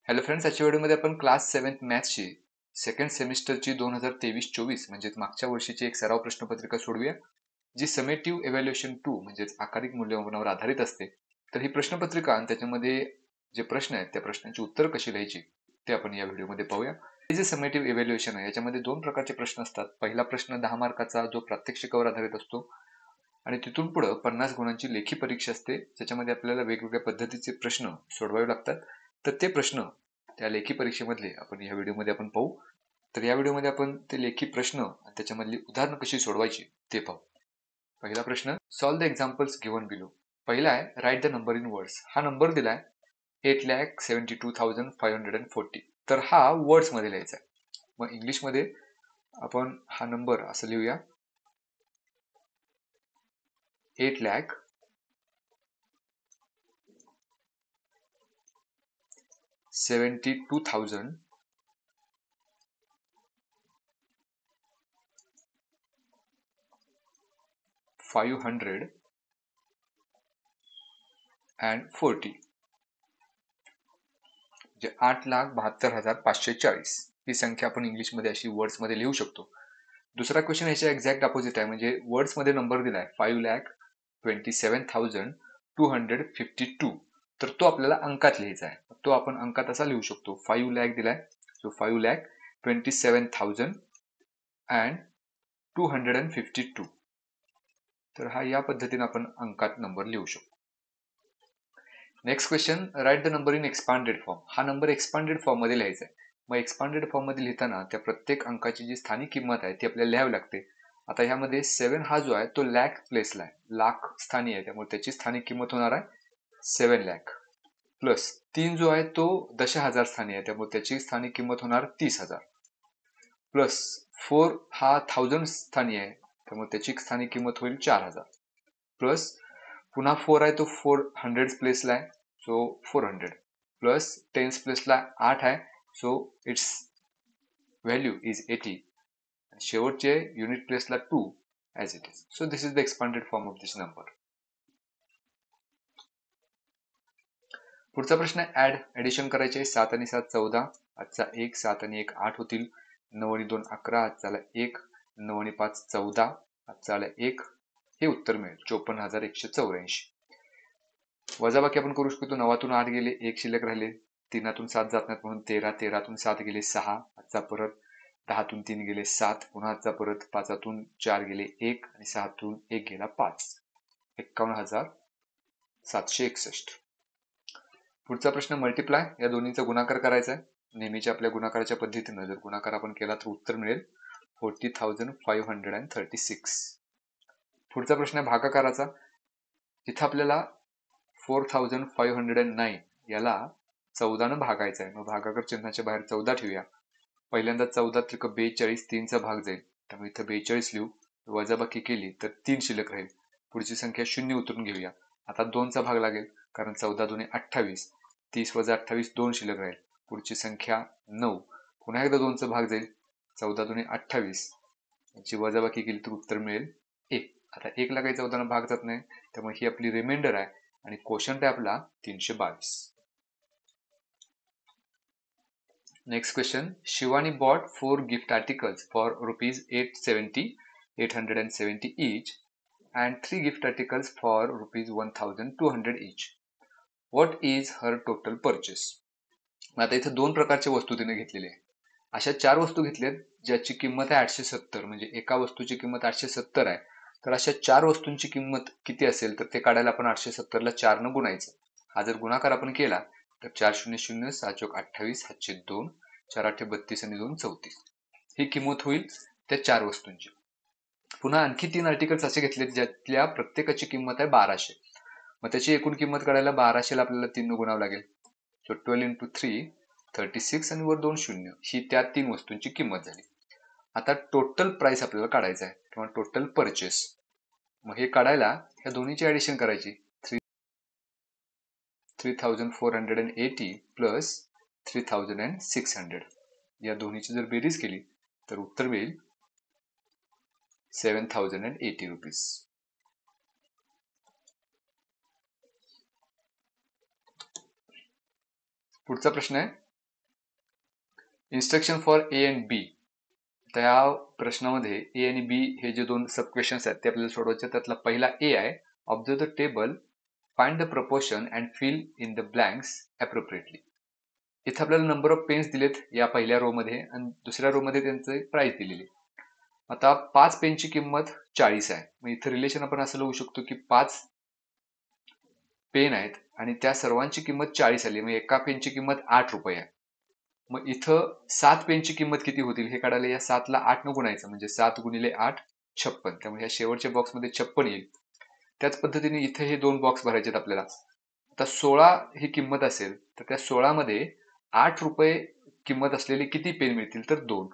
Hello friends, आजच्या व्हिडिओमध्ये आपण क्लास 7 मॅथ्सची सेकंड सेमिस्टरची 2023-24 म्हणजेच मागच्या वर्षीची एक सराव प्रश्नपत्रिका सोडवूया, जी समेटिव्ह इव्हॅल्युएशन 2 म्हणजेच आकारिक मूल्यमापनावर आधारित असते. तर ही प्रश्नपत्रिका आणि त्याच्यामध्ये जे प्रश्न आहेत त्या प्रश्नांची उत्तर कशी लिहायची ते आपण या व्हिडिओमध्ये पाहूया. हे जे समेटिव्ह इव्हॅल्युएशन आहे याच्यामध्ये दोन प्रकारचे प्रश्न असतात. पहिला प्रश्न 10 मार्काचा जो प्रात्यक्षिकावर आधारित असतो आणि तिथून पुढे 50 गुणांची लेखी परीक्षा असते, ज्याच्यामध्ये आपल्याला वेगवेगळ्या पद्धतीचे प्रश्न सोडवावे लागतात. तर ते प्रश्न त्या लेखी परीक्षेमधले आपण या व्हिडिओमध्ये आपण पाहू. तर या व्हिडिओमध्ये आपण ते लेखी प्रश्न आणि त्याच्यामधली उदाहरणं कशी सोडवायची ते पाहू. पहिला प्रश्न, solve the examples given below. पहिला आहे write the number in words. हा नंबर दिलाय 8,72,540. तर हा वर्ड्स मध्ये लिहायचा आहे. मग इंग्लिश मध्ये आपण हा नंबर असं लिहूया, 8,72,540 म्हणजे 8,72,540 ही संख्या आपण इंग्लिशमध्ये अशी वर्ड्स मध्ये लिहू शकतो. दुसरा क्वेश्चन याच्या एक्झॅक्ट अपोजिट आहे, म्हणजे वर्ड्स मध्ये नंबर दिलाय 5,27,252. तर तो आपल्याला अंकात लिहायचा आहे. तो आपण अंकात असा लिहू शकतो, 5 लाख दिलाय, सो 5,27,252. तर हा या पद्धतीने आपण अंकात नंबर लिहू शकतो. Next question, write the number in expanded form. हा नंबर एक्सपांडेड फॉर्म मध्ये लिहायचा आहे. मग एक्सपांडेड फॉर्म मध्ये लिहिताना त्या प्रत्येक अंकाची जी स्थानिक किंमत आहे ती आपल्याला लिहावी लागते. आता ह्यामध्ये 7 हा जो आहे तो लॅक प्लेसला आहे, लाख स्थानी आहे, त्यामुळे त्याची स्थानिक किंमत होणार आहे 7 लाख. प्लस 3 जो आहे तो दशहजार स्थानी आहे, त्यामुळे त्याची स्थानिक किंमत होणार 30,000. प्लस 4 हा 1000 स्थानी आहे, त्यामुळे त्याची स्थानिक किंमत होईल 4,000. प्लस पुन्हा 4 आहे तो 400 प्लेसला आहे, सो 400. प्लस 10 प्लेसला 8 आहे, सो इट्स व्हॅल्यू इज 80. शेवटचे युनिट प्लेसला 2 as it is. So this is the expanded form of this number. पुढचा प्रश्न, ऍड ऍडिशन करायचे. 7 आणि 7 14, आजचा 1, 7 आणि 1 8 होतील. 9 आणि 2 11, आजचा 1, 9 आणि 5 14, आजचा 1. हे उत्तर मिळेल 54,184. वजाबाकी आपण करू शकतो. 9तून 8 गेले, 1 शिल्लक राहिले. 3तून 7 जात नाहीत म्हणून 13, 13तून 7 गेले 6, आजचा परत. 10तून 3 गेले 7, पुन्हा आजचा परत. 5तून 4 गेले 1 आणि 6तून 1 गेला 5. 51,761. पुढचा प्रश्न, मल्टिप्लाय. या दोन्हीचा गुणाकार करायचा आहे. नेहमीच्या आपल्या गुणाकाराच्या पद्धतीनं जर गुणाकार आपण केला तर उत्तर मिळेल 40,536. पुढचा प्रश्न आहे भागाकाराचा. तिथं आपल्याला 4,509 याला 14 भागायचं आहे. मग भागाकार चिन्हाच्या बाहेर 14 ठेवूया. पहिल्यांदा 14 त्रिक 42, 3चा भाग जाईल, त्यामुळे इथं 42 लिहू. वजाबाकी केली तर 3 शिल्लक राहील. पुढची संख्या 0 उतरून घेऊया. आता 2चा भाग लागेल, कारण 14 दुणे 28, 30 वजा 28 2 शिल्लक राहील. पुढची संख्या 9. पुन्हा एकदा 2चा भाग जाईल, 14 दुणे 28, याची वजाबाकी केली तर उत्तर मिळेल 1. आता 1 ला काही 14 भाग जात नाही, त्यामुळे ही आपली रिमाइंडर आहे आणि क्वोशंट आहे आपला 322. Next question, Shivani bought 4 gift articles for ₹870 each and 3 gift articles for ₹1,200 each. What is her total purchase? आता इथे दोन प्रकारच्या वस्तू तिने घेतलेल्या आहे. अशा 4 वस्तू घेतल्यात ज्याची किंमत आहे 870, म्हणजे एका वस्तूची किंमत 870 आहे. तर अशा 4 वस्तूंची किंमत किती असेल तर ते काढायला आपण 870 ला 4 न गुणायचं. हा जर गुणाकार आपण केला तर 4 0 0, 6 चौक 28, 7 2, 4 8 32 आणि 2 34. ही किंमत होईल त्या 4 वस्तूंची. पुन्हा आणखी 3 आर्टिकल्स असे घेतले ज्यातल्या प्रत्येकाची किंमत आहे 1200. मग त्याची एकूण किंमत काढायला 1200 ला आपल्याला 3 न गुणावं लागेल. सो 12 into 3 36 आणि वर 2 शून्य, ही त्या 3 वस्तूंची किंमत झाली. आता टोटल प्राइस आपल्याला काढायचं आहे किंवा टोटल परचेस. मग हे काढायला ह्या दोन्हीची ऍडिशन करायची. 3,480 प्लस 3,600, या दोन्हीची जर बेरीज केली तर उत्तर मिळेल 7,080 रुपीज. पुढचा प्रश्न आहे, इन्स्ट्रक्शन फॉर ए अँड बी. त्या प्रश्नामध्ये ए आणि बी हे जे दोन सब क्वेश्चन्स आहेत ते आपल्याला सोडवायचे. त्यातला पहिला ए आहे, observe the table, find the proportion and fill in the blanks appropriately. इथं आपल्याला नंबर ऑफ पेन्स दिलेत या पहिल्या रो मध्ये आणि दुसऱ्या रो मध्ये त्यांचे प्राइस दिलेली. आता 5 पेनची किंमत 40 आहे. मग इथं रिलेशन आपण असं लावू शकतो की 5 पेन आहेत आणि त्या सर्वांची किंमत 40 आली, मग एका पेनची किंमत 8 रुपये आहे. मग इथं 7 पेनची किंमत किती होतील हे काढायला या 7 ला 8 न गुणायचं, म्हणजे 7 गुणिले 8 56. त्यामुळे या शेवटच्या बॉक्समध्ये 56 येईल. त्याच पद्धतीने इथे हे दोन बॉक्स भरायचे आहेत आपल्याला. आता 16 ही किंमत असेल तर त्या 16 मध्ये 8 रुपये किंमत असलेले किती पेन मिळतील, तर 2.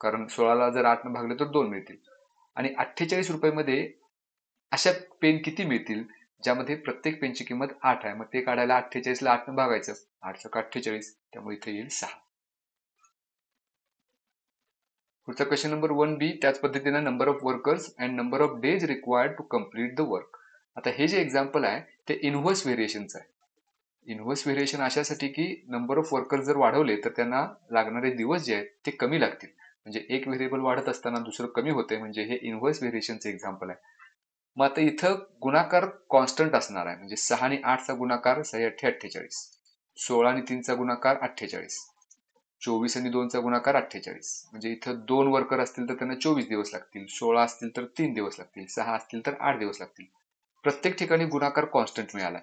कारण 16 ला जर 8 न भागले तर 2 मिळतील. आणि 48 रुपये अशा पेन किती मिळतील ज्यामध्ये प्रत्येक पेनची किंमत 8 आहे. मग ते काढायला 48 ला 8 न भागायचं, 8 × 48, त्यामुळे इथे येईल 6. पुढचा क्वेश्चन नंबर 1B, त्याच पद्धतीने number of workers and number of days required to complete the work. आता हे जे एक्झाम्पल आहे ते इनव्हर्स व्हेरिएशनचं आहे. इनव्हर्स व्हेरिएशन अशासाठी की नंबर ऑफ वर्कर्स जर वाढवले तर त्यांना लागणारे दिवस जे आहेत ते कमी लागतील. म्हणजे एक व्हेरिएबल वाढत असताना दुसरं कमी होते, म्हणजे हे इनव्हर्स व्हेरिएशनचं एक्झाम्पल आहे. मग आता इथं गुणाकार कॉन्स्टंट असणार आहे. म्हणजे 6 आणि 8 चा गुणाकार 6 × 8 = 48, 16 आणि 3 चा गुणाकार 48, 24 आणि 2 चा गुणाकार 48. म्हणजे इथं 2 वर्कर असतील तर त्यांना 24 दिवस लागतील, 16 असतील तर 3 दिवस लागतील, 6 असतील तर 8 दिवस लागतील. प्रत्येक ठिकाणी गुणाकार कॉन्स्टंट मिळाला.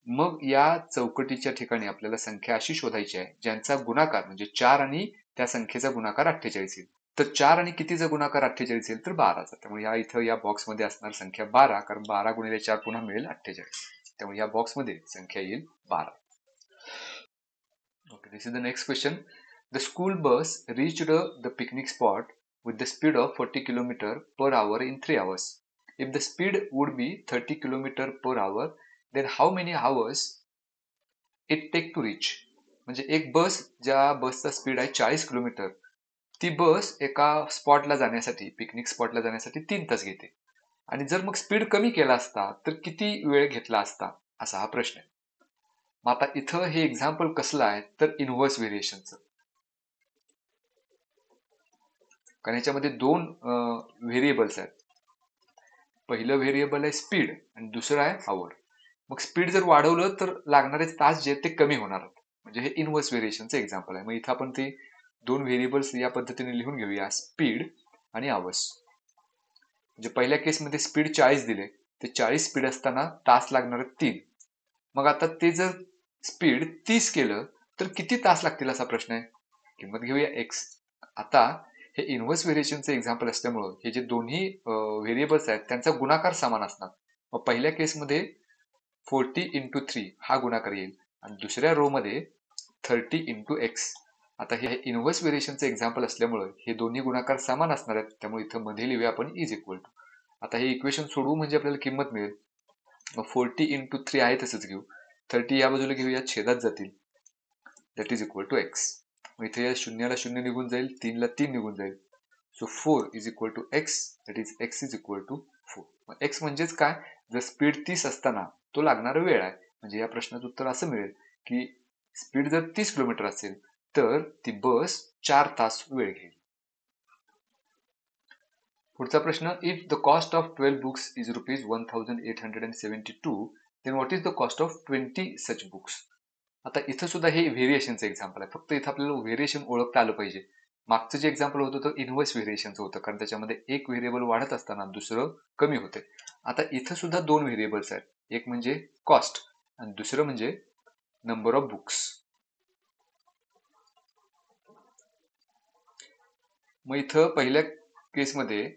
मग या चौकटीच्या ठिकाणी आपल्याला संख्या अशी शोधायची आहे ज्यांचा गुणाकार म्हणजे 4 आणि त्या संख्येचा गुणाकार 48 येईल. तर 4 आणि कितीचा गुणाकार 48 येईल, तर 12चा. त्यामुळे या इथं या बॉक्समध्ये असणार संख्या 12, कारण 12 गुणिले 4 पुन्हा मिळेल 48. त्यामुळे या बॉक्समध्ये संख्या येईल 12. Okay, this is the next question. The school bus reached the picnic spot with the speed of 40 km/h in 3 hours. If the speed would be 30 km/h, then how many hours it take to reach? म्हणजे एक बस, ज्या बसचा speed आहे 40 kilometre, ती बस एका स्पॉटला जाण्यासाठी, picnic स्पॉटला जाण्यासाठी 3 तास घेते. आणि जर मग स्पीड कमी केला असता तर किती वेळ घेतला असता, असा हा प्रश्न आहे. मग आता इथं हे एक्झाम्पल कसलं आहे, तर इनव्हर्स व्हेरिएशनचं. कारण याच्यामध्ये दोन व्हेरिएबल्स आहेत. पहिलं व्हेरिएबल आहे स्पीड आणि दुसरं आहे आवर. मग स्पीड जर वाढवलं तर लागणारे तास जे ते कमी होणार. म्हणजे हे इनव्हर्स व्हेरिएशनचं एक्झाम्पल आहे. मग इथं आपण ते दोन व्हेरिएबल्स या पद्धतीने लिहून घेऊया, स्पीड आणि आवर्स. म्हणजे पहिल्या केसमध्ये स्पीड 40 दिले, ते 40 स्पीड असताना तास लागणार 3. मग आता ते जर स्पीड 30 केलं तर किती तास लागतील असा प्रश्न आहे. किंमत घेऊया x. आता हे इनव्हर्स व्हेरिएशनचं एक्झाम्पल असल्यामुळं हे जे दोन्ही व्हेरिएबल्स आहेत त्यांचा गुणाकार समान असणार. मग पहिल्या केसमध्ये 40 × 3 हा गुणाकार येईल आणि दुसऱ्या रो मध्ये 30 × x. आता हे इनव्हर्स व्हेरिएशनचं एक्झाम्पल असल्यामुळं हे दोन्ही गुणाकार समान असणार आहेत. त्यामुळे इथं मध्ये लिहूया आपण इज इक्वल टू. आता हे इक्वेशन सोडवू म्हणजे आपल्याला किंमत मिळेल. मग 40 × 3 आहे तसंच घेऊ, 30 या बाजूला घेऊया, छेदात जातील, that is equal to x. मग इथे या 0 ला 0 निघून जाईल, 3 ला 3 निघून जाईल. So 4 is equal to x, that is x is equal to 4. मग x म्हणजेच काय, जर स्पीड 30 असताना तो लागणारा वेळ आहे. म्हणजे या प्रश्नाचं उत्तर असं मिळेल की स्पीड जर 30 किलोमीटर असेल तर ती बस 4 तास वेळ घेईल. पुढचा प्रश्न, if the cost of 12 books is ₹1872, then what is the cost of 20 such books? आता इथं सुद्धा हे व्हेरिएशनचं एक्झाम्पल आहे. फक्त इथं आपल्याला व्हेरिएशन ओळखता आलं पाहिजे. मागचं जे एक्झाम्पल होतं ते इनव्हर्स व्हेरिएशनचं होतं, कारण त्याच्यामध्ये एक व्हेरिएबल वाढत असताना दुसरं कमी होते. आता इथं सुद्धा दोन व्हेरिएबल्स आहेत, एक म्हणजे कॉस्ट आणि दुसरं म्हणजे नंबर ऑफ बुक्स. मग इथं पहिल्या केसमध्ये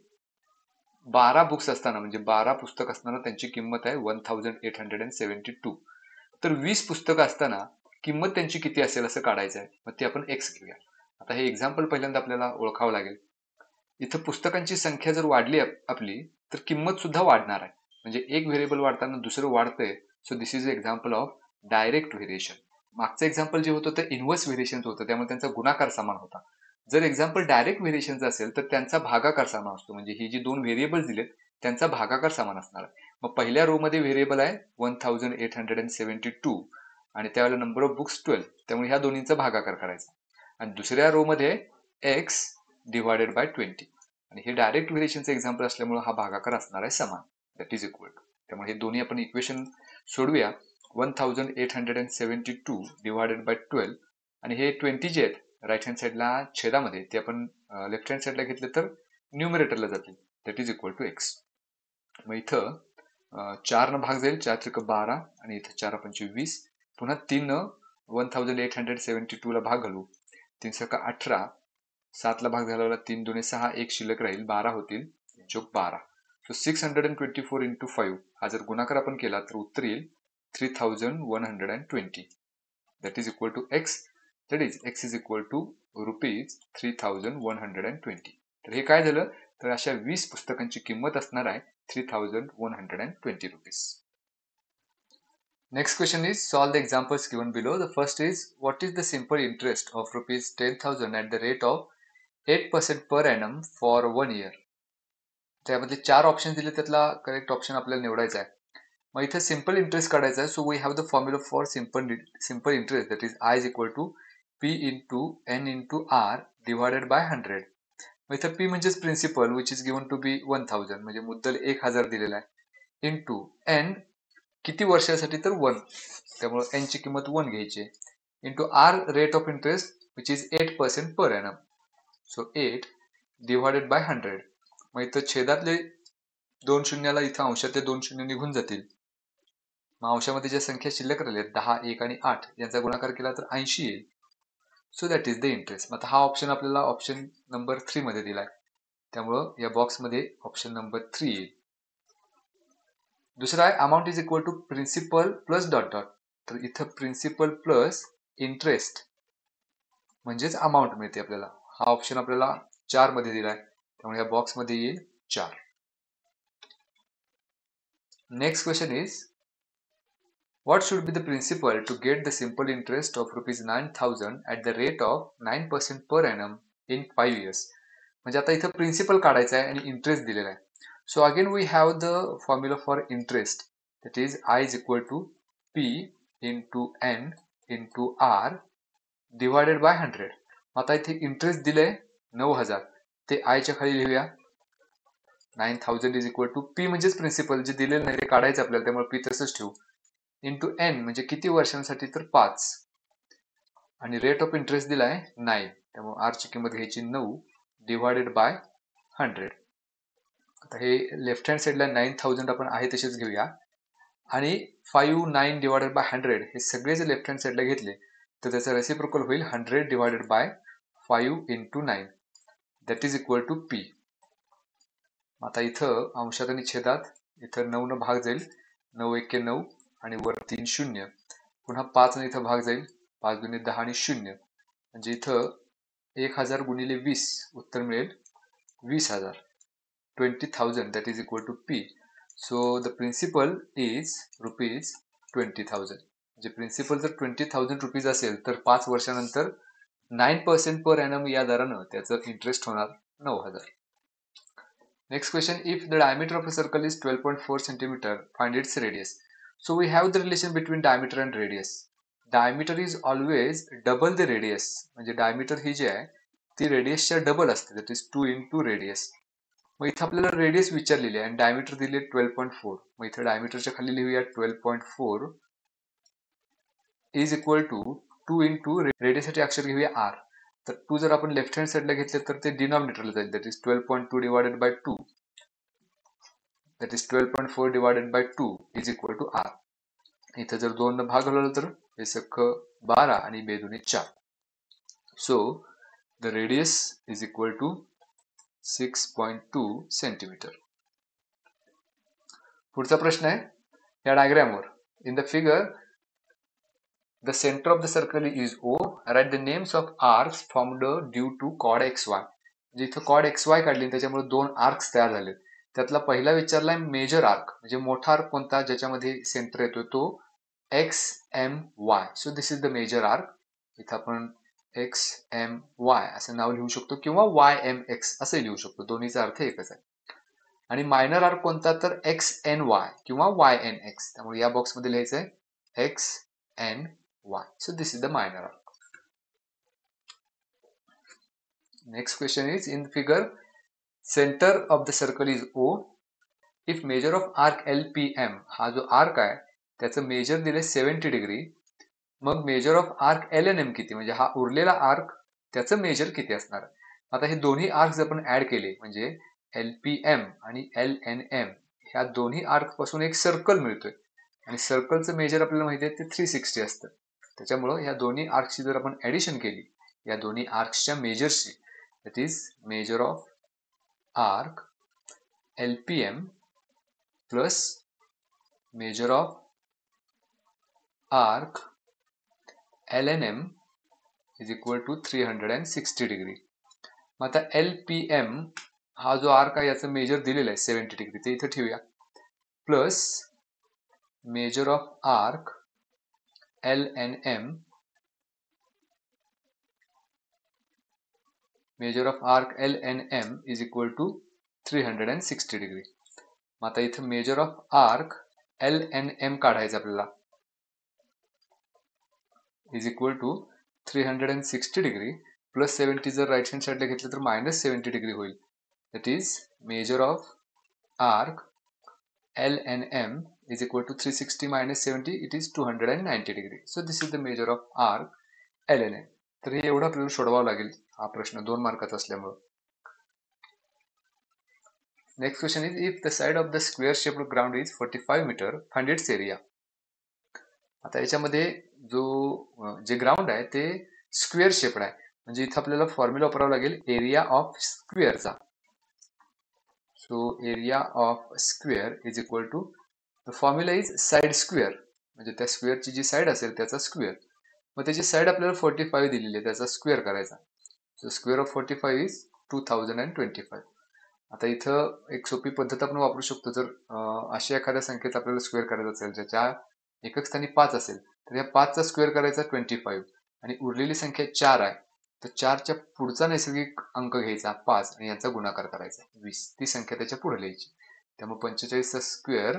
12 बुक्स असताना, म्हणजे 12 पुस्तक असताना त्यांची किंमत आहे 1872. तर 20 पुस्तकं असताना किंमत त्यांची किती असेल असं काढायचं आहे. मग ते आपण x घेऊया. आता हे एक्झाम्पल पहिल्यांदा आपल्याला ओळखावं लागेल. इथं पुस्तकांची संख्या जर वाढली आपली तर किंमत सुद्धा वाढणार आहे. म्हणजे एक व्हेरिएबल वाढताना दुसरं वाढतंय. So this is example of direct variation. मागचं एक्झाम्पल जे होतं ते इनव्हर्स व्हेरिएशनचं होतं, त्यामुळे त्यांचा गुणाकार समान होता. जर एक्झाम्पल डायरेक्ट व्हेरिएशनचं असेल तर त्यांचा भागाकार समान असतो. म्हणजे ही जी दोन व्हेरिएबल्स दिलेत त्यांचा भागाकार समान असणार आहे. मग पहिल्या रो मध्ये व्हेरिएबल आहे 1872 आणि त्यावेळेला नंबर ऑफ बुक्स 12, त्यामुळे ह्या दोन्हींचा भागाकार करायचा. आणि दुसऱ्या रो मध्ये x डिवायडेड बाय 20 आणि हे डायरेक्ट व्हेरिएशनचं एक्झाम्पल असल्यामुळे हा भागाकार असणार आहे समान दॅट इज इक्वल टू. त्यामुळे हे दोन्ही आपण इक्वेशन सोडवूया. 1872 डिवायडेड बाय 12 आणि हे 20 जे आहेत राईट हँड साईडला छेदामध्ये ते आपण लेफ्ट हँड साईडला घेतले तर न्यूमरेटरला जातील that is equal to x. मग इथं 4 न भाग जाईल 4 त्रिक 12 आणि इथं 4 पंचे 20 पुन्हा 3 न 1872 ला भाग घालू 3 सका 18 7 ला भाग झाल्यावर 3 दुने 6 एक शिल्लक राहील 12 होतील जोग 12. सो 624 इंटू 5 हा जर गुणाकार आपण केला तर उत्तर येईल 3120 that is equal to x. That is x is equal to rupees 3120. तर हे काय झालं तर अशा 20 पुस्तकांची किंमत असणार आहे 3120 rupees. Next question is solve the examples given below. The first is what is the simple interest of rupees 10,000 at the rate of 8% per annum for 1 year. त्यामध्ये 4 ऑप्शन दिले त्यातला करेक्ट ऑप्शन आपल्याला निवडायचा आहे. मग इथे सिंपल इंटरेस्ट काढायचा आहे. So we have the formula for simple interest that is I is equal to P into N into R divided by 100. मग इथं P म्हणजेच principal which is given to be 1000 म्हणजे मुद्दल 1000 दिलेला आहे इंटू N किती वर्षासाठी तर 1 त्यामुळे N ची किंमत 1 घ्यायची into R rate of interest which is 8% per annum. So 8 divided by 100. मग इथं छेदातले 2 शून्याला इथं अंशातले 2 शून्य निघून जातील. मग अंशामध्ये ज्या संख्या शिल्लक राहिल्या 10 1 आणि 8 यांचा गुणाकार केला तर 80 येईल. So that is the interest. आता हा ऑप्शन आपल्याला ऑप्शन नंबर 3 मध्ये दिलाय त्यामुळं या बॉक्समध्ये ऑप्शन नंबर 3 येईल. दुसरा आहे amount is equal to principal plus dot dot. तर इथं प्रिन्सिपल प्लस इंटरेस्ट म्हणजेच अमाऊंट मिळते आपल्याला. हा ऑप्शन आपल्याला 4 मध्ये दिलाय त्यामुळे या बॉक्स मध्ये येईल 4. Next question is what should be the principal to get the simple interest of rupees 9,000 at the rate of 9% per annum in 5 years. म्हणजे आता इथं प्रिन्सिपल काढायचा आहे आणि इंटरेस्ट दिलेला आहे. So again we have the formula for interest that is I is equal to P into N into R divided by 100. आता इथे इंटरेस्ट दिले 9000 ते I च्या खाली लिहूया 9000 is equal to P म्हणजेच प्रिन्सिपल जे दिलेलं नाही ते काढायचं आपल्याला त्यामुळे P तसंच ठेवू इंटू N म्हणजे किती वर्षांसाठी तर 5 आणि रेट ऑफ इंटरेस्ट दिलाय 9 त्यामुळे R ची किंमत घ्यायची 9 डिवायडेड बाय 100. आता हे लेफ्ट हँड साईडला 9000 आपण आहे तसेच घेऊया आणि 5 9 डिवायडेड बाय 100 हे सगळे जर लेफ्ट हँड साईडला घेतले तर त्याचा रेसिप्रोकल होईल 100 divided by 5 into 9 that is equal to P. आता इथं अंशात आणि छेदात इथं 9 न भाग जाईल 9 1 9 आणि वर 3 शून्य पुन्हा 5 ने इथं भाग जाईल 5 दुने 10 आणि 0 म्हणजे इथं 1000 गुणिले 20 उत्तर मिळेल 20000 20,000 that is equal to P. So the principal is rupees 20,000. जे प्रिन्सिपल जर 20,000 रुपीज असेल तर 5 वर्षानंतर 9% पर एनम या दरानं त्याचं इंटरेस्ट होणार 9000. Next question if the diameter of a circle is 12.4 cm find its radius. So we have the relation between diameter and radius. Diameter is always double the radius. म्हणजे diameter ही जी आहे ती रेडियसच्या double असते that is 2 into radius. मग इथं आपल्याला radius विचारलेली आहे आणि diameter दिले 12.4. मग इथं डायमीटरच्या खाली लिहूया 12.4 इज इक्वल टू 2 इंटू रेडियससाठी अक्षर घेऊया R. तर 2 जर आपण लेफ्ट हँड साईडला घेतले तर ते डिनॉमिनेटरला जाईल that is 12.2 divided by 2 that is 12.4 divided by 2 is equal to R. इथं जर 2 न भाग घालवलं तर हे सख्खं 12 आणि बेदुने 4. So the radius is equal to 6.2 centimetre. पुढचा प्रश्न आहे या डायग्रामवर in the figure the centre of the circle is O. Write the names of arcs formed due to कॉड XY. म्हणजे इथं कॉड XY काढली त्याच्यामुळे 2 आर्क्स तयार झाले. त्यातला पहिला विचारलाय मेजर आर्क म्हणजे मोठा आर्क कोणता ज्याच्यामध्ये सेंटर येतो तो XMY. So this is the major arc. इथं आपण XMY असं नाव लिहू शकतो किंवा YMX असं लिहू शकतो दोन्हीचा अर्थ एकच आहे. आणि मायनर आर्क कोणता तर XNY किंवा YNX. त्यामुळे या बॉक्स मध्ये लिहायचं आहे XNY. So this is the minor arc. Next question is, in the figure, center of the circle is O. If measure of arc LPM, हा जो आर्क आहे त्याचं मेजर दिले 70 डिग्री, मग मेजर ऑफ आर्क LNM किती, म्हणजे हा उरलेला आर्क त्याचं मेजर किती असणार. आता हे दोन्ही आर्क्स आपण ऍड केले म्हणजे LPM आणि LNM ह्या दोन्ही आर्क पासून एक सर्कल मिळतोय आणि सर्कलचं मेजर आपल्याला माहिती आहे ते 360 असतं. त्याच्यामुळं ह्या दोन्ही आर्क्सची जर आपण ऍडिशन केली या दोन्ही आर्क्सच्या मेजर्सची, that is measure of arc LPM plus major of arc LNM is equal to 360 degree. मग आता LPM हा जो आर्क आहे याचं मेजर दिलेलं आहे 70 डिग्री, ते इथे ठेवूया, plus major of arc LNM, major of arc LNM is equal to 360 degree. मग आता इथे मेजर ऑफ आर्क LNM काढायचं आपल्याला, is equal to 360 degree plus 70 जर राईट हँड साईडला घेतलं तर -70 डिग्री होईल. That is measure of arc LNM is equal to 360 minus 70, it is 290 degree. So this is the measure of arc LNM. तर हे एवढं आपल्याला सोडवावं लागेल हा प्रश्न 2 मार्काचा असल्यामुळे. Next question is, if the side of the square shaped ground is 45 metre, find its area. आता याच्यामध्ये जे ग्राउंड आहे ते स्क्वेअर शेप्ड आहे, म्हणजे इथं आपल्याला फॉर्म्युला वापरावा लागेल एरिया ऑफ स्क्वेअरचा. So area of square is equal to, the formula is side square, म्हणजे त्या स्क्वेअरची जी साइड असेल त्याचा स्क्वेअर. मग त्याची साइड आपल्याला 45 दिलेली आहे, त्याचा स्क्वेअर करायचा. So square of 45 is 2025. आता इथं एक सोपी पद्धत आपण वापरू शकतो. जर अशा एखाद्या संख्येचा आपल्याला स्क्वेअर करायचा असेल ज्याच्या एकक स्थानी 5 असेल तर या 5चा स्क्वेअर करायचा 25 आणि उरलेली संख्या 4 आहे तर 4च्या पुढचा नैसर्गिक अंक घ्यायचा 5 आणि याचा गुणाकार करायचा 20, ती संख्या त्याच्या पुढे लिहायची. त्यामुळे 45चा स्क्वेअर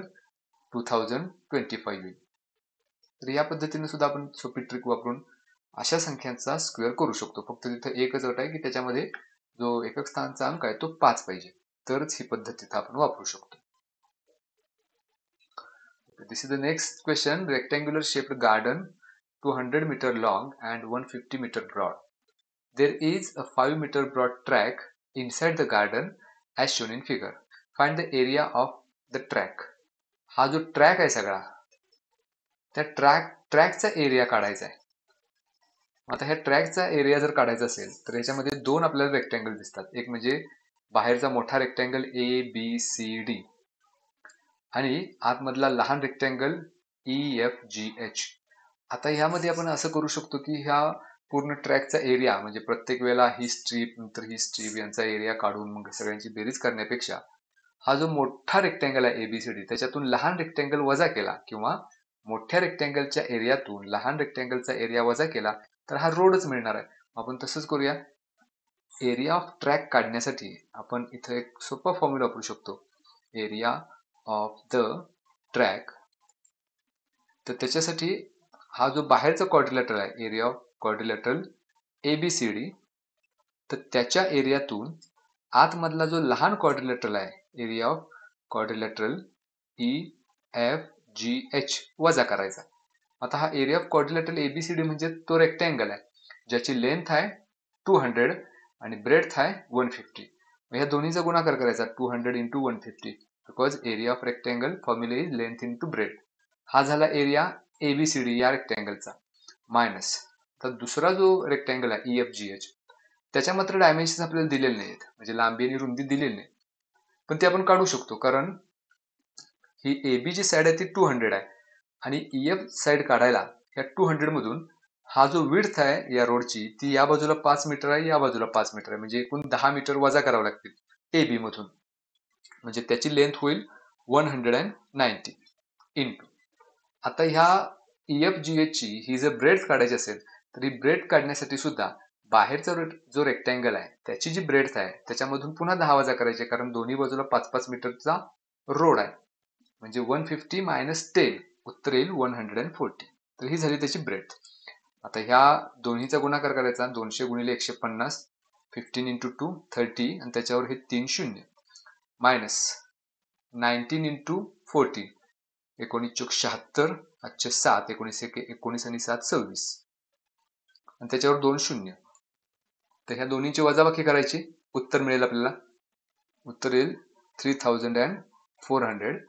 2025 होईल. तर या पद्धतीने सुद्धा आपण सोपी ट्रिक वापरून अशा संख्यांचा स्क्वेअर करू शकतो. फक्त तिथं एकच अट आहे की त्याच्यामध्ये जो एकक स्थानाचा अंक आहे तो 5 पाहिजे, तरच ही पद्धत तिथं आपण वापरू शकतो. This is the next question. Rectangular shaped garden 200 meter long and 150 meter broad. There is a 5 meter broad track inside the garden as shown in figure. Find the area of the track. हा जो track आहे सगळा त्या ट्रॅकचा area काढायचा आहे. आता ह्या ट्रॅकचा area जर काढायचा असेल तर ह्याच्यामध्ये 2 आपल्याला रेक्टँगल दिसतात. एक म्हणजे बाहेरचा मोठा रेक्टँगल ABCD आणि आतमधला लहान रेक्टँगल EFGH. आता ह्यामध्ये आपण असं करू शकतो की ह्या पूर्ण ट्रॅकचा एरिया म्हणजे प्रत्येक वेळेला ही स्ट्रीप नंतर ही स्ट्रीप यांचा एरिया काढून मग सगळ्यांची बेरीज करण्यापेक्षा हा जो मोठा रेक्टँगल आहे ABCD त्याच्यातून लहान रेक्टँगल वजा केला किंवा मोठ्या रेक्टँगलच्या एरियातून लहान रेक्टँगलचा एरिया वजा केला तर हा रोडच मिळणार आहे. आपण तसंच करूया. एरिया ऑफ ट्रॅक काढण्यासाठी आपण इथं एक सोपा फॉर्म्युला वापरू शकतो, एरिया ऑफ द ट्रॅक. तर त्याच्यासाठी हा जो बाहेरचा क्वाड्रिलॅटरल आहे एरिया ऑफ क्वाड्रिलॅटरल ABCD, तर त्याच्या एरियातून आतमधला जो लहान क्वाड्रिलॅटरल आहे एरिया ऑफ क्वाड्रिलॅटरल EFGH वजा करायचा. आता हा एरिया ऑफ क्वाड्रिलॅटरल ABCD म्हणजे तो रेक्टँगल आहे ज्याची लेंथ आहे 200 आणि ब्रेड्थ आहे 150. ह्या दोन्हीचा गुणाकार करायचा 200 into 150 because area of rectangle formula is length into breadth. हा झाला एरिया ABCD या रेक्टँगलचा मायनस. तर दुसरा जो रेक्टँगल आहे EFGH त्याच्या मात्र डायमेन्शन आपल्याला दिलेले नाहीत, म्हणजे लांबी आणि रुंदी दिलेली नाही, पण ते आपण काढू शकतो कारण ही AB जी साइड आहे ती 200 आहे आणि EF साइड काढायला या 200 मधून हा जो विड्थ आहे या रोडची ती या बाजूला 5 मीटर आहे या बाजूला 5 मीटर आहे, म्हणजे एकूण 10 मीटर वजा करावं लागतील AB मधून, म्हणजे त्याची लेंथ होईल 190 इंटू. आता ह्या EFGH ची ही जर ब्रेड्थ काढायची असेल तर ही ब्रेड्थ काढण्यासाठी सुद्धा बाहेरचा जो रेक्टँगल आहे त्याची जी ब्रेड्थ आहे त्याच्यामधून पुन्हा 10 वजा करायचे कारण दोन्ही बाजूला 5-5 मीटरचा रोड आहे, म्हणजे 150 मायनस 10 उत्तर येईल 140. तर ही झाली त्याची ब्रेड्थ. आता ह्या दोन्हीचा गुणाकार करायचा 200 गुणिले 150 15 इंटू 2 30 आणि त्याच्यावर हे 3 शून्य मायनस 19 इंटू 14 1976 5 7 19 आणि 7 26 आणि त्याच्यावर 2 शून्य. तर ह्या दोन्हीची वजाबाकी करायची, उत्तर मिळेल आपल्याला. उत्तर येईल 3400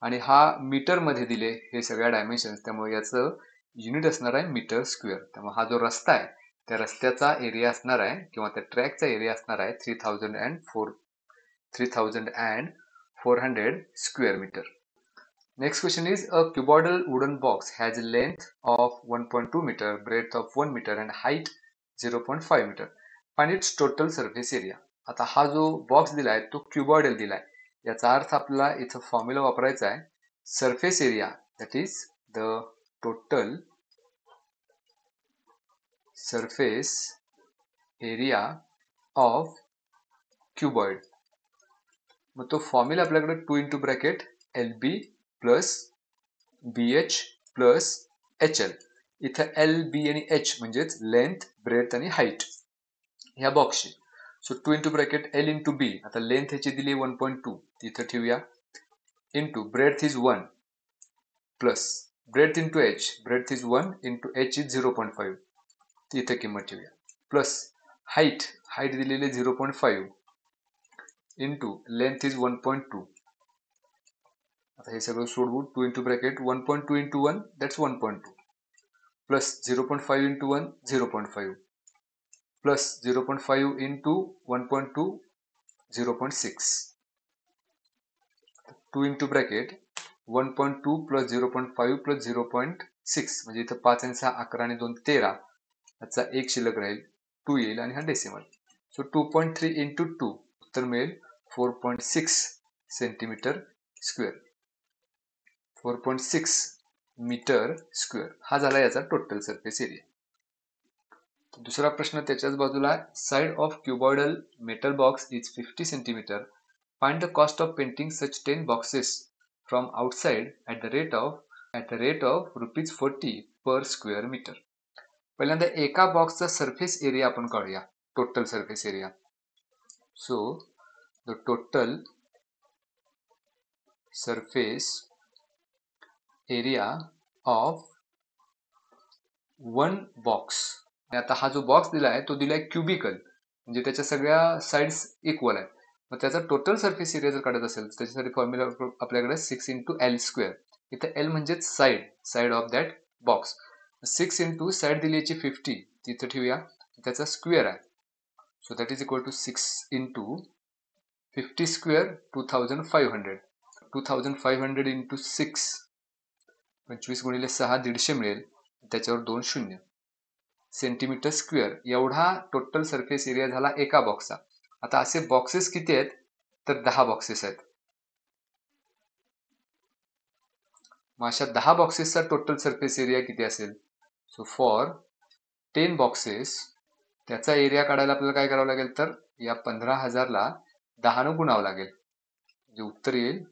आणि हा मीटर मध्ये दिले हे सगळ्या डायमेन्शन्स, त्यामुळे याचं युनिट असणार आहे मीटर स्क्वेअर. त्यामुळे हा जो रस्ता आहे त्या रस्त्याचा एरिया असणार आहे किंवा त्या ट्रॅकचा एरिया असणार आहे 3400 square meter. Next question is a cuboidal wooden box has a length of 1.2 meter, breadth of 1 meter and height 0.5 meter. Find its total surface area. आता हा जो बॉक्स दिलाय तो क्युबॉइडल दिलाय, याचा अर्थ आपल्याला इथं फॉर्म्युला वापरायचा आहे surface area, that is the total surface area of cuboid. मग तो फॉर्म्युला आपल्याकडे 2 into bracket LB plus BH plus HL. इथं LB आणि H म्हणजेच लेंथ, ब्रेथ आणि हाईट ह्या बॉक्सची. So 2 into bracket L into B. आता लेंथ ह्याची दिली 1.2 तिथं ठेवूया, into breadth is 1 plus breadth into H, breadth is 1 into H is 0.5 तिथे किंमत ठेवूया, प्लस हाईट दिलेली 0.5 इंटू लेंथ इज 1.2. आता हे सगळं सोडवू, 2 into bracket 1.2 into 1 that's 1.2 plus 0.5 into 1 0.5 plus 0.5 into 1.2 0.6. 2 into bracket 1.2 plus 0.5 plus 0.6 म्हणजे इथं 5 आणि 6 11 आणि 2 13, याचा एक शिल्लक राहील 2 येईल आणि हा डेसिमल. सो 2.3 इंटू 2 उत्तर मिळेल 4.6 सेंटीमीटर स्क्वेअर, 4.6 मीटर स्क्वेअर. हा झाला याचा टोटल सरफेस एरिया. दुसरा प्रश्न त्याच्याच बाजूला, side of cuboidal metal box is 50 centimetre. Find the cost of painting such 10 boxes from outside at the rate of ₹40 per square metre. पहिल्यांदा एका बॉक्सचा सरफेस एरिया आपण काढूया, total surface area. So the total surface area of one box. आता हा जो box दिलाय तो दिलाय क्युबिकल, म्हणजे त्याच्या सगळ्या साइड्स इक्वल आहेत. मग त्याचा टोटल सरफेस एरिया जर काढत असेल त्याच्यासाठी फॉर्म्युला आपल्याकडे 6 इंटू L स्क्वेअर. इथं L म्हणजेच side of that box. 6 into side दिली याची 50 तिथं ठेवूया, त्याचा स्क्वेअर आहे. So that is equal to 6 into 50 square 2500. 2500 into 6 25 गुणिले 6 150 मिळेल, त्याच्यावर 2 शून्य सेंटीमीटर स्क्वेअर. एवढा टोटल सरफेस एरिया झाला एका बॉक्सचा. आता असे बॉक्सेस किती आहेत तर 10 बॉक्सेस आहेत. मग अशा 10 बॉक्सेसचा टोटल सरफेस एरिया किती असेल? सो फॉर 10 बॉक्सेस त्याचा एरिया काढायला आपल्याला काय करावं लागेल तर या 15,000 ला 10 ने गुणावं लागेल, जे उत्तर येईल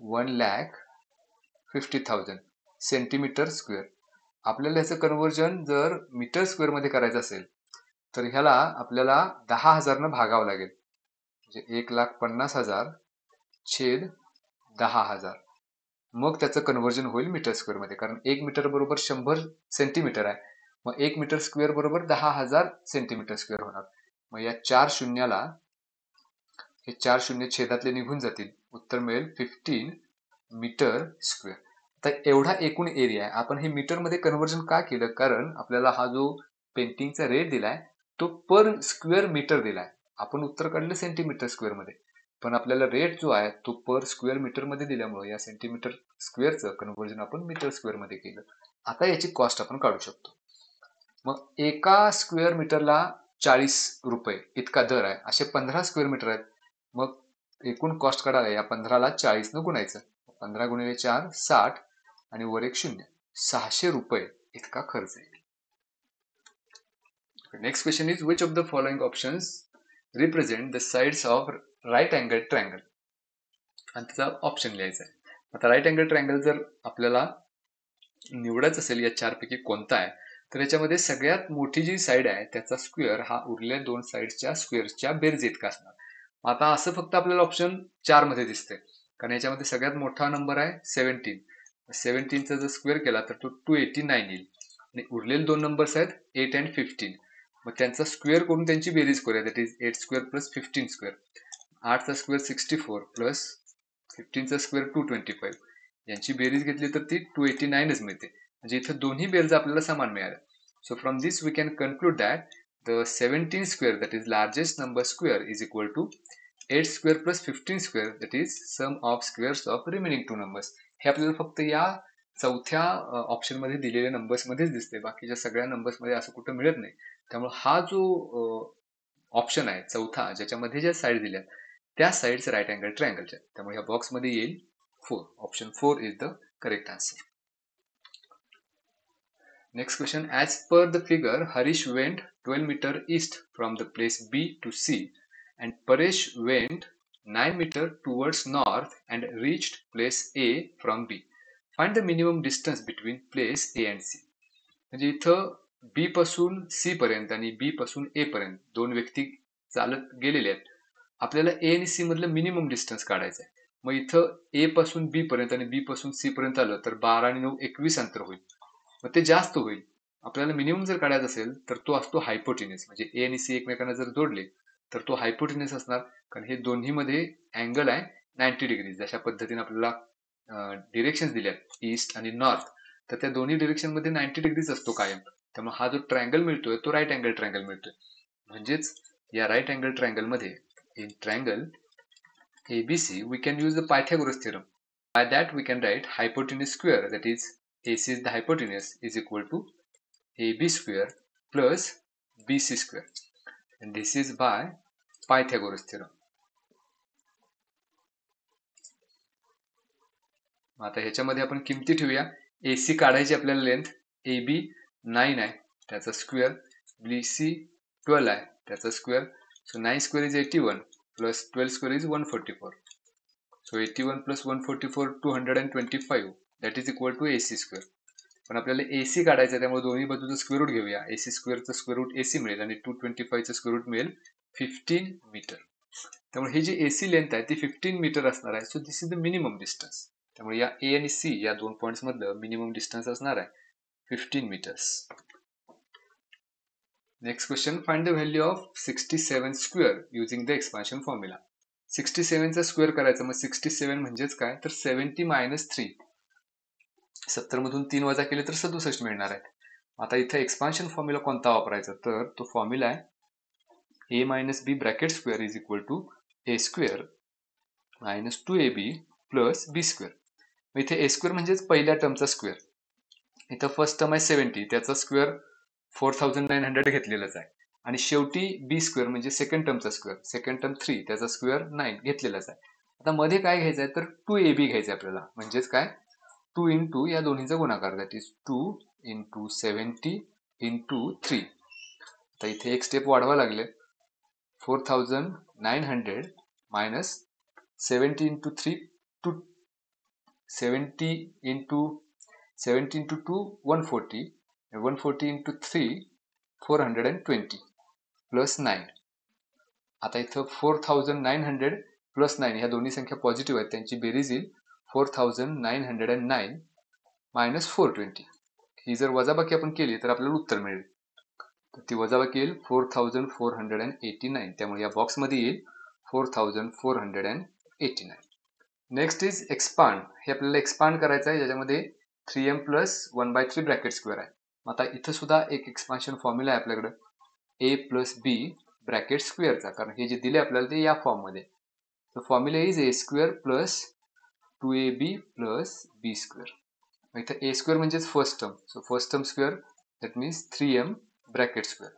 1,50,000 सेंटीमीटर स्क्वेअर. आपल्याला याचं कन्व्हर्जन जर मीटर स्क्वेअर मध्ये करायचं असेल तर ह्याला आपल्याला 10,000 ने भागावं लागेल, म्हणजे 1,50,000 छेद 10,000. मग त्याचं कन्व्हर्जन होईल मीटर स्क्वेअर मध्ये, कारण 1 मीटर बरोबर 100 सेंटीमीटर आहे. मग 1 मीटर स्क्वेअर बरोबर 10,000 सेंटीमीटर स्क्वेअर होणार. मग या 4 शून्याला हे 4 शून्य छेदातले निघून जातील, उत्तर मिळेल 15 मीटर स्क्वेअर. आता एवढा एकूण एरिया आहे. आपण हे मीटर मध्ये कन्व्हर्जन का केलं? कारण आपल्याला हा जो पेंटिंगचा रेट दिलाय तो पर स्क्वेअर मीटर दिलाय. आपण उत्तर काढलं सेंटीमीटर स्क्वेअर मध्ये, पण आपल्याला रेट जो आहे तो पर स्क्वेअर मीटर मध्ये दिल्यामुळे या सेंटीमीटर स्क्वेअरचं कन्व्हर्जन आपण मीटर स्क्वेअर मध्ये केलं. आता याची कॉस्ट आपण काढू शकतो. मग एका स्क्वेअर मीटरला 40 रुपये इतका दर आहे. असे 15 स्क्वेअर मीटर आहेत. मग एकूण कॉस्ट काढायला या 15ला 40 न गुणायचं. 15 गुणिले 4 60 आणि वर एक शून्य, 600 रुपये इतका खर्च येईल. Next question is which of the following options represent the sides of right angle triangle. आणि त्याचा ऑप्शन लिहायचा आहे. आता राईट अँगल ट्रायंगल जर आपल्याला निवडायचं असेल या चारपैकी कोणता आहे तर याच्यामध्ये सगळ्यात मोठी जी साईड आहे त्याचा स्क्वेअर हा उरलेल्या दोन साईडच्या स्क्वेअरच्या बेरज इतका असणार. आता असं फक्त आपल्याला ऑप्शन 4 मध्ये दिसतंय, कारण याच्यामध्ये सगळ्यात मोठा नंबर आहे 17. 17चा जर स्क्वेअर केला तर तो 289 येईल आणि उरलेले दोन नंबर्स आहेत 8 अँड 15. मग त्यांचा स्क्वेअर करून त्यांची बेरीज करूया. That is 8 square plus 15 square. 8चा स्क्वेअर 64 प्लस 15चा स्क्वेअर 225. यांची बेरीज घेतली तर ती 289च मिळते. म्हणजे इथं दोन्ही बेरज आपल्याला समान मिळाल्या. So from this we can conclude that the 17 square, that is largest number square, is equal to 8 square plus 15 square, that is sum of squares of remaining two numbers. हे आपल्याला फक्त या चौथ्या ऑप्शन मध्ये दिलेल्या नंबर्स मध्येच दिसते, बाकीच्या सगळ्या नंबर्स मध्ये असं कुठं मिळत नाही. त्यामुळे हा जो ऑप्शन आहे चौथा, ज्याच्यामध्ये ज्या साईड दिल्या त्या साईड्स राईट अँगल ट्रायंगलच्या, त्यामुळे या बॉक्स मध्ये येईल 4. Option 4 is the correct answer. Next question. As per the figure, Harish went 12 meter east from the place B to C and Paresh went 9 meter towards north and reached place A from B. Find the minimum distance between place A and C. म्हणजे इथं B पासून C पर्यंत आणि B पासून A पर्यंत दोन व्यक्ती चालत गेलेले आहेत. आपल्याला A आणि C मधलं मिनिमम डिस्टन्स काढायचं आहे. मग इथं A पासून B पर्यंत आणि B पासून C पर्यंत आलं तर 12 आणि 9 21 अंतर होईल. मग ते जास्त होईल. आपल्याला मिनिमम जर काढायचा असेल तर तो असतो हायपोटेन्यूस. म्हणजे ए आणि सी एकमेकांना जर जोडले तर तो हायपोटेन्यूस असणार, कारण हे दोन्ही मध्ये अँगल आहे 90 डिग्री. जशा पद्धतीने आपल्याला डिरेक्शन दिल्यात ईस्ट आणि नॉर्थ, तर त्या दोन्ही डिरेक्शन मध्ये 90 डिग्रीज असतो कायम. त्यामुळे हा जो ट्रायंगल मिळतोय तो राईट अँगल ट्रायंगल मिळतोय. म्हणजेच या राईट अँगल ट्रायंगल मध्ये in triangle ABC we can use the Pythagoras theorem. By that we can write hypotenuse square, that is AC is the hypotenuse, is equal to AB square plus BC square, and this is by Pythagoras theorem. आता ह्याच्यामध्ये आपण किमती ठेवूया. AC काढायची आपल्याला length AB 9 आहे त्याचा square, BC 12 आहे त्याचा square. So 9 square is 81 plus 12 square is 144. So 81 plus 144 225, that is equal to AC square. पण आपल्याला AC काढायचं आहे त्यामुळे दोन्ही बाजूचं स्क्वेअर रूट घेऊया. AC स्क्वेअरचं स्क्वेअर रूट AC मिळेल आणि 225चं स्क्वेअर रूट मिळेल 15 मीटर. त्यामुळे ही जी AC लेंथ आहे ती 15 मीटर असणार आहे. So this is the minimum distance. त्यामुळे या A आणि C या दोन पॉइंट्स मधलं मिनिमम डिस्टन्स असणार आहे 15 metres. Next question. Find the value of 67 square using the expansion formula. 67 चा स्क्वेअर करायचा. मग 67 म्हणजेच काय तर 70 मायनस 3. 70 मधून 3 वजा केले तर 67 मिळणार आहे. आता इथे एक्सपान्शन फॉर्म्युला कोणता वापरायचा तर तो फॉर्म्युला आहे a minus b bracket square is equal to a square minus 2ab plus b square. इथे a स्क्वेअर म्हणजेच पहिल्या टर्मचा स्क्वेअर. इथं फर्स्ट टर्म आहे 70, त्याचा स्क्वेअर 4900 घेतलेलाच आहे. आणि शेवटी बी स्क्वेअर म्हणजे सेकंड टर्मचा स्क्वेअर, सेकंड टर्म 3 त्याचा स्क्वेअर 9 घेतलेलाच आहे. आता मध्ये काय घ्यायचं आहे तर 2ab घ्यायचं आपल्याला. म्हणजेच काय 2 इंटू या दोन्हीचा गुणाकार, दॅट इज 2 इंटू 70 इंटू 3. आता इथे एक स्टेप वाढवा लागले. 4900 minus 70 into 3 two 70 into 2 140, 140 into 3 420 plus 9. आता इथं 4900 प्लस 9 ह्या दोन्ही संख्या पॉझिटिव्ह आहेत, त्यांची बेरीज येईल 4909 मायनस 420. ही जर वजाबाकी आपण केली तर आपल्याला उत्तर मिळेल. तर ती वजाबाकी येईल 4489. त्यामुळे या बॉक्स मध्ये येईल 4489. Next is expand. हे आपल्याला एक्सपांड करायचं आहे, ज्याच्यामध्ये 3m प्लस 1/3 ब्रॅकेट स्क्वेअर आहे. आता इथं सुद्धा एक एक्सपान्शन फॉर्म्युला आहे आपल्याकडे a प्लस बी ब्रॅकेट स्क्वेअरचा, कारण हे जे दिले आपल्याला ते या फॉर्म मध्ये. तर formula is a square plus 2ab plus b square. इथं a स्क्वेअर म्हणजेच first term, so first term square that means 3m bracket square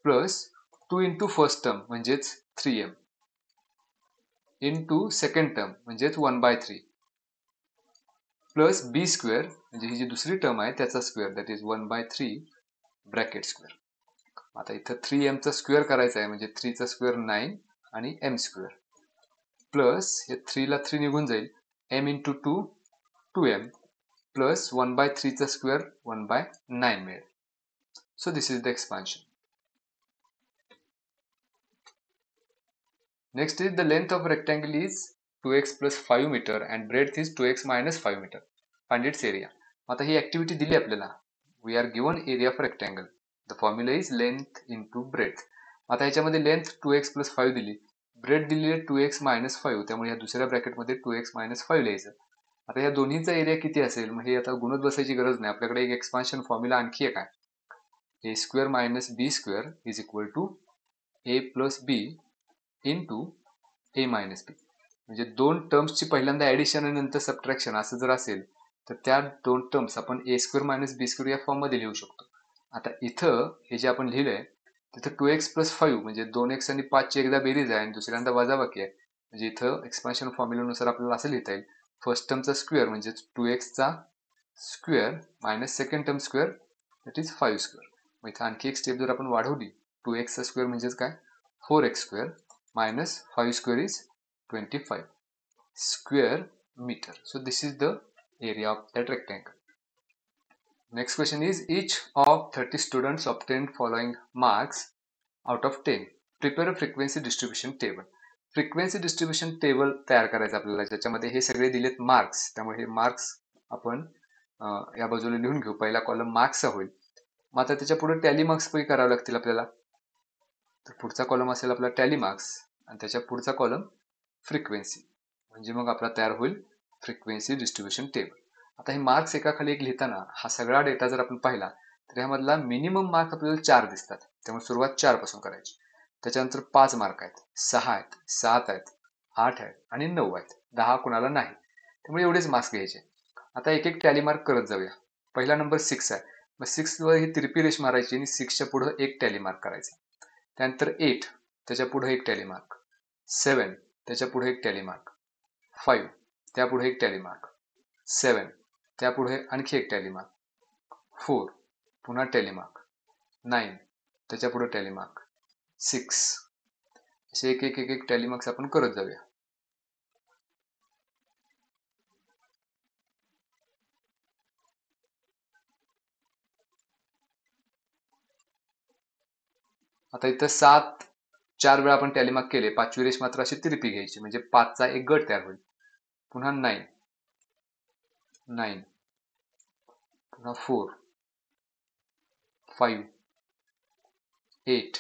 plus 2 into first term म्हणजेच 3m इंटू सेकंड टर्म म्हणजेच 1/3 plus b square म्हणजे ही जी दुसरी term आहे त्याचा square, that is 1/3 bracket square. आता इथं 3m चा स्क्वेअर करायचा आहे, म्हणजे 3 चा स्क्वेअर 9 आणि m स्क्वेअर प्लस हे 3 ला 3 निघून जाईल m इंटू 2 2m प्लस 1/3 चा स्क्वेअर 1/9 मिळेल. So this is the expansion. Next is the length of rectangle is 2x plus 5 meter and breadth is 2x minus 5 meter. Find its area. आता ही activity दिली आपल्याला. We are given area of rectangle. The formula is length into breadth. आता ह्याच्यामध्ये length 2x plus 5 दिली, bread दिली आहे 2x minus 5, त्यामुळे या दुसऱ्या ब्रॅकेटमध्ये 2x minus 5 लिहायचं. आता या दोन्हीचा एरिया किती असेल, मग हे आता गुणत बसायची गरज नाही. आपल्याकडे एक एक्सपान्शन फॉर्म्युला आणखी एक आहे. a square minus b square is equal to a plus b into a minus b. म्हणजे दोन टर्म्सची पहिल्यांदा ऍडिशन आणि नंतर सबट्रॅक्शन असं जर असेल तर त्या दोन टर्म्स आपण a square minus b square या फॉर्म मध्ये लिहू शकतो. आता इथं हे जे आपण लिहिलंय तिथं 2x plus 5 म्हणजे 2x आणि 5 ची एकदा बेरीज आहे आणि दुसऱ्यांदा वजाबाकी आहे. म्हणजे इथं एक्सपान्शन फॉर्म्युलानुसार आपल्याला असं लिहिता येईल, फर्स्ट टर्मचा स्क्वेअर म्हणजे 2x चा square minus second term square that is 5 square. मग इथं आणखी एक स्टेप जर आपण वाढवली, 2x चा स्क्वेअर म्हणजेच काय 4x square minus 5 square is 25 square meter. So this is the area of that rectangle. Next question is, each of 30 students obtained following marks out of 10. Prepare a frequency distribution table. Frequency distribution table तयार करायचं आपल्याला, ज्याच्यामध्ये हे सगळे दिलेत marks. त्यामुळे हे marks आपण या बाजूला लिहून घेऊ. पहिला कॉलम मार्क्सचा होईल. मग आता त्याच्या पुढे टॅली मार्क्स पण करावे लागतील आपल्याला. तर पुढचा कॉलम असेल आपला टॅली मार्क्स आणि त्याच्या पुढचा कॉलम फ्रिक्वेन्सी. म्हणजे मग आपला तयार होईल फ्रिक्वेन्सी डिस्ट्रीब्युशन टेबल. आता हे मार्क्स एकाखाली एक लिहिताना हा सगळा डेटा जर आपण पाहिला तर ह्यामधला मिनिमम मार्क आपल्याला 4 दिसतात. त्यामुळे सुरुवात 4 पासून करायची. त्याच्यानंतर 5 मार्क आहेत, 6 आहेत, 7 आहेत, 8 आहेत आणि 9 आहेत. 10 कुणाला नाही, त्यामुळे एवढेच मार्क्स घ्यायचे. आता एक एक टॅली मार्क करत जाऊया. पहिला नंबर 6 आहे, मग 6 वर ही तिरपी रेष मारायची आणि 6च्या पुढे एक टॅली मार्क करायचा. त्यानंतर 8 त्याच्या पुढे एक टॅली मार्क, 7 त्याच्या पुढे एक टॅली मार्क, 5 त्यापुढे एक टॅली मार्क, 7 त्यापुढे आणखी एक टॅली मार्क, 4 पुन्हा टॅली मार्क, 9 त्याच्या पुढे टॅली मार्क, 6 असे एक एक एक एक टॅली मार्क्स आपण करत जाऊया. आता इथं 7 4 वेळा आपण टॅली मार्क केले, 5वी रेष मात्र अशी तिरपी घ्यायची म्हणजे 5चा एक गट तयार होईल. पुन्हा 9 पुन्हा 4 5 8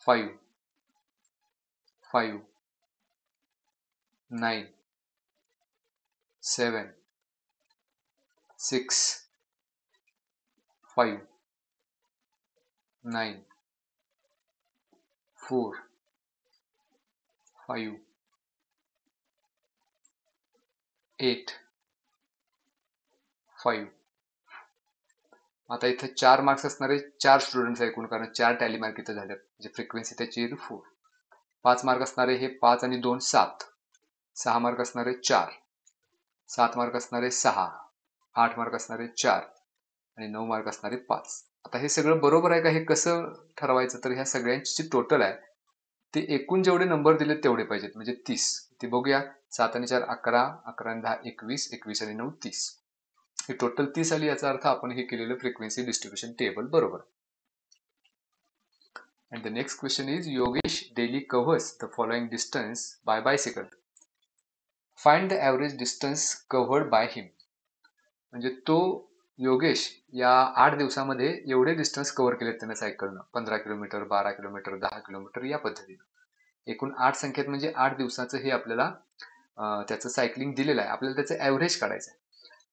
5 5 9 7 6 5 9 4 5 8 5. आता इथे 4 मार्क्स असणारे 4 स्टुडंट्स एकूण, कारण 4 टॅली मार्क इथे झाले म्हणजे फ्रिक्वेन्सी त्याची येईल 4. 5 मार्क असणारे हे 5 आणि 2 7. 6 मार्क असणारे 4, 7 मार्क असणारे 6, 8 मार्क असणारे 4 आणि 9 मार्क असणारे 5. आता हे सगळं बरोबर आहे का हे कसं ठरवायचं, तर ह्या सगळ्यांची जी टोटल आहे ते एकूण जेवढे नंबर दिले तेवढे पाहिजेत, म्हणजे 30. ते बघूया. 7 आणि 4 11, 11 आणि 10 21, 21 आणि 9 30. हे टोटल 30 आली, याचा अर्थ आपण हे केलेलं फ्रिक्वेन्सी डिस्ट्रीब्युशन टेबल बरोबर. And the next question is, Yogesh daily covers the following distance by bicycle. Find the average distance covered by him. म्हणजे तो योगेश या 8 दिवसामध्ये एवढे डिस्टन्स कव्हर केलेत त्याने सायकलनं. 15 किलोमीटर, 12 किलोमीटर, 10 किलोमीटर या पद्धतीने. एकूण 8 संख्येत म्हणजे 8 दिवसाचं हे आपल्याला त्याचं सायकलिंग दिलेलं आहे. आपल्याला त्याचं ॲव्हरेज काढायचं आहे.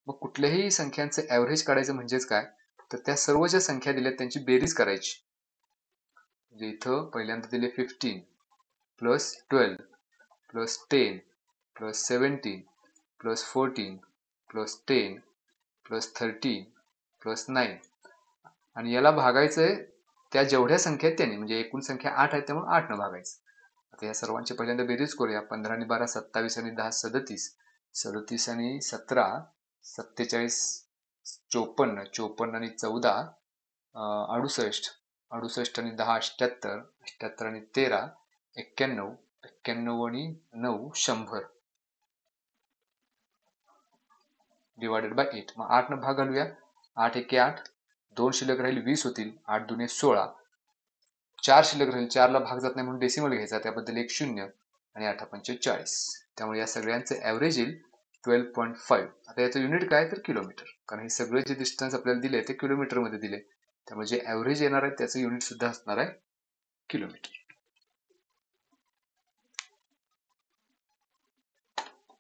मग कुठल्याही संख्यांचं ॲव्हरेज काढायचं म्हणजेच काय, तर त्या सर्व ज्या संख्या दिल्यात त्यांची बेरीज करायची. म्हणजे इथं पहिल्यांदा दिले 15 plus 12 plus 10 plus 17 plus 14 plus 10 plus 13 plus 9 आणि याला भागायचंय त्या जेवढ्या संख्या आहेत त्याने, म्हणजे एकूण संख्या 8 आहे त्यामुळे 8 न भागायचं. आता या सर्वांची पहिल्यांदा बेरीज करूया. 15 आणि 12 27 आणि 10 37, 37 आणि 17 47, 54, 54 आणि 14 68, 68 आणि 10 78, 78 आणि 13 91, 91 आणि 9 100 डिवायडेड बाय 8. मग 8 न भाग घालूया. 8 एके 8, 2 शिल्लक राहील 20 होतील, 8 दुने 16, 4 शिल्लक राहील, 4 ला भाग जात नाही म्हणून डेसिमल घ्यायचा, त्याबद्दल एक शून्य आणि 8 पंचे 40. त्यामुळे या सगळ्यांचं ॲव्हरेज येईल 12.5. आता याचं युनिट काय तर किलोमीटर, कारण हे सगळे जे डिस्टन्स आपल्याला दिले ते किलोमीटरमध्ये दिले, त्यामुळे जे ॲव्हरेज येणार आहे त्याचं युनिट सुद्धा असणार आहे किलोमीटर.